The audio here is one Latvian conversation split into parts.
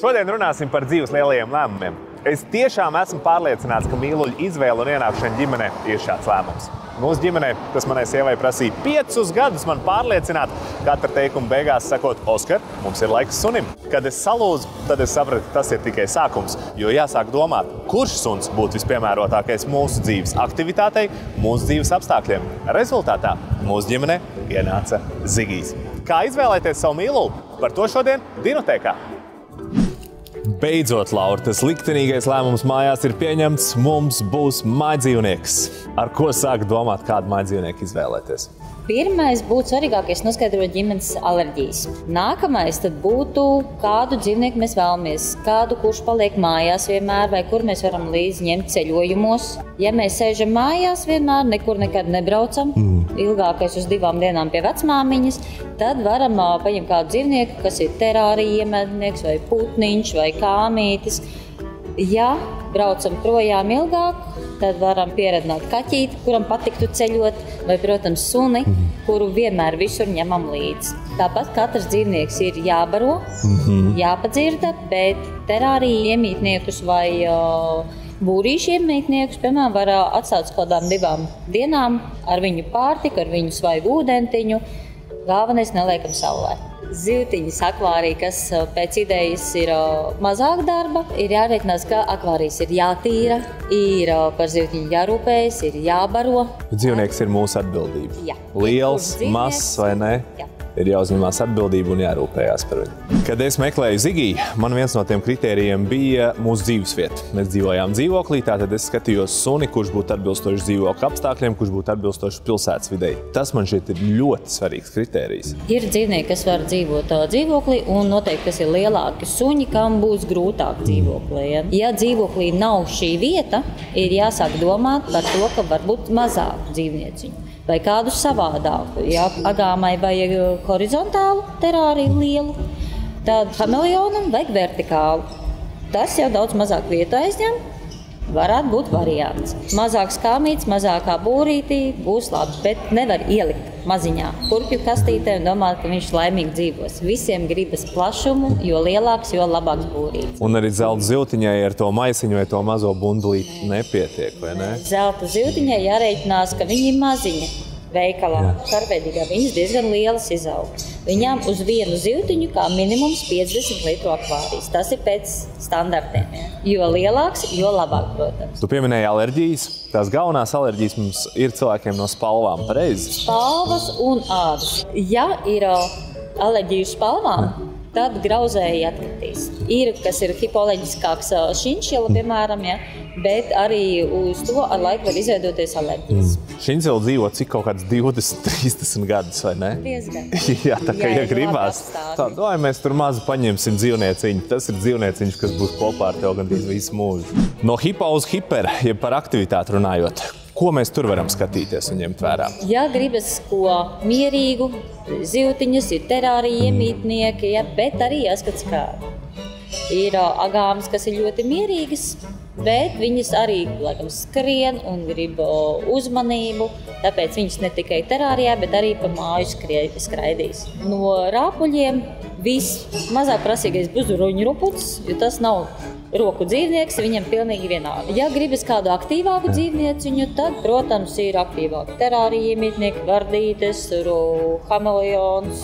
Šodien runāsim par dzīves lielajiem lēmumiem. Es tiešām esmu pārliecināts, ka mīluļu izvēle un ienākšana ģimenē ir šāds lēmums. Mūsu ģimenē tas manai sievai prasīja 5 gadus man pārliecināt, katra teikuma beigās sakot, Oskar, mums ir laiks sunim. Kad es salūzu, tad es sapratu, ka tas ir tikai sākums, jo jāsāk domāt, kurš suns būtu vispiemērotākais mūsu dzīves aktivitātei, mūsu dzīves apstākļiem. Rezultātā mūsu ģimenē ienāca Zigijs. Kā izvēlēties savu mīluli? Par to šodien Dinotēkā. Beidzot, Laura, tas liktenīgais lēmums mājās ir pieņemts. Mums būs mājdzīvnieks. Ar ko sāk domāt, kādu mājdzīvnieku izvēlēties? Pirmais būtu svarīgākais noskaidrot ģimenes alerģijas. Nākamais tad būtu, kādu dzīvnieku mēs vēlamies, kādu, kurš paliek mājās vienmēr, vai kur mēs varam līdzi ņemt ceļojumos. Ja mēs sēžam mājās vienmēr, nekur nekad nebraucam, ilgākais uz 2 dienām pie vecmāmiņas, tad varam paņemt kādu dzīvnieku, kas ir terārija iemetnieks, vai putniņš, vai kāmītis. Ja braucam projām ilgāk, tad varam pieredzināt kaķīti, kuram patiktu ceļot, vai, protams, suni, kuru vienmēr visur ņemam līdzi. Tāpat katrs dzīvnieks ir jābaro, jāpadzirda, bet terārija iemītniekus vai būrīšu iemītniekus, piemēram, var atstāt uz kādām 2 dienām ar viņu pārtiku, ar viņu svaigu ūdentiņu. Galvenais neliekam saulē. Zivtiņas akvārija, kas pēc idejas ir mazāk darba, ir jārēķinās, ka akvārijas ir jātīra, ir par zivtiņu jārūpējas, ir jābaro. Dzīvnieks ir mūsu atbildība. Jā. Liels, mazs vai ne? Jā. Ir jāuzņemās atbildība un jārūpējās par viņu. Kad es meklēju Zigiju, man viens no tiem kritērijiem bija mūsu dzīvesvieta. Mēs dzīvojām dzīvoklī, tātad es skatījos suni, kurš būtu atbilstošs dzīvokļa apstākļiem, kurš būtu atbilstošs pilsētas videi. Tas man šeit ir ļoti svarīgs kritērijs. Ir dzīvnieki, kas var dzīvot dzīvoklī, un noteikti, kas ir lielāki suņi, kam būs grūtāk dzīvoklī. Ja dzīvoklī nav šī vieta, ir jāsāk domāt par to, ka varbūt mazāk dzīvnieciņu. Vai kādu savādāku. Ja agāmai vajag horizontālu terāriju lielu, tad hamelionam vajag vertikālu. Tas jau daudz mazāk vietu aizņem, varētu būt variants. Mazāks kāmīts, mazākā būrītī būs labi, bet nevar ielikt maziņā kurpju kastītē un domāt, ka viņš laimīgi dzīvos. Visiem gribas plašumu, jo lielāks, jo labāks būrītis. Un arī zelta zivtiņai ar to maisiņu vai to mazo bundulīti nepietiek, vai ne? Zelta zivtiņai jārēķinās, ka viņi ir maziņi veikalā. Karveidīgā viņas diezgan lielas izaug. Viņām uz vienu zivtiņu kā minimums 50 litru akvārijas. Tas ir pēc standartiem. Jo lielāks, jo labāk, protams. Tu pieminēji alerģijas. Tās galvenās alerģijas mums ir cilvēkiem no spalvām, pareizi? Spalvas un ādas. Ja ir alerģija uz spalvām, tad grauzēji atkritīs. Ir, kas ir hipoalerģiskāks šinšila, piemēram, ja, bet arī uz to ar laiku var izveidoties alerģijas. Šinšila dzīvo cik kaut kāds 20, 30 gadus, vai ne? Diezgan. Jā, tā kā ja gribās. Tā, vai mēs tur mazu paņemsim dzīvnieciņu. Tas ir dzīvnieciņš, kas būs kopā ar tev gandrīz visu mūžu. No hipo uz hiper, ja par aktivitāti runājot, ko mēs tur varam skatīties un ņemt vērā? Ja gribas ko mierīgu, zivtiņas, ir terārija iemītnieki, ja, bet arī jāskatās kādu. Ir agāmas, kas ir ļoti mierīgas, bet viņas arī, laikam, skrien un grib uzmanību, tāpēc viņas ne tikai terārijā, bet arī pa māju skraidīs. No rāpuļiem vismazāk prasīgais būs ruņruputs, jo tas nav roku dzīvnieks, viņam pilnīgi vienādi. Ja gribas kādu aktīvāku dzīvnieciņu, tad, protams, ir aktīvāki terārija iemītnieki, vardītes, hameleons,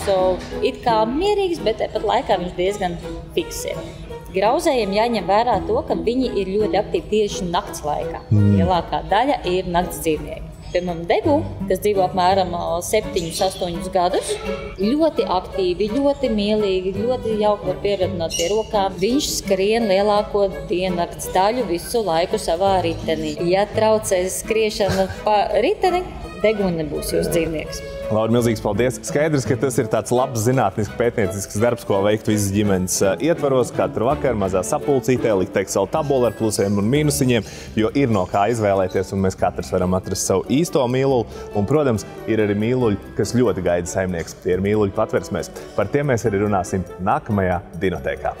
it kā mierīgs, bet tāpat laikā viņš diezgan fiks ir. Grauzējiem jāņem vērā to, ka viņi ir ļoti aktīvi tieši nakts laikā. Lielākā daļa ir nakts dzīvnieki. Piemēram, degu, kas dzīvo apmēram 7-8 gadus, ļoti aktīvi, ļoti mīlīgi, ļoti jauki var pieradināt pie rokām. Viņš skrien lielāko diennakts daļu visu laiku savā ritenī. Ja traucēs skriešana pa riteni, degu nebūs jūsu dzīvnieks. Laura, milzīgs paldies. Skaidrs, ka tas ir tāds labs zinātnisks pētniecisks darbs, ko veikt visas ģimenes ietvaros, katru vakaru mazā sapulcītē, likt Excel tabulu ar plusiem un mīnusiņiem, jo ir no kā izvēlēties, un mēs katrs varam atrast savu īsto mīluli. Un, protams, ir arī mīluļi, kas ļoti gaida saimnieks. Tie ir mīluļi patversmēs. Par tiem mēs arī runāsim nākamajā Dinotēkā.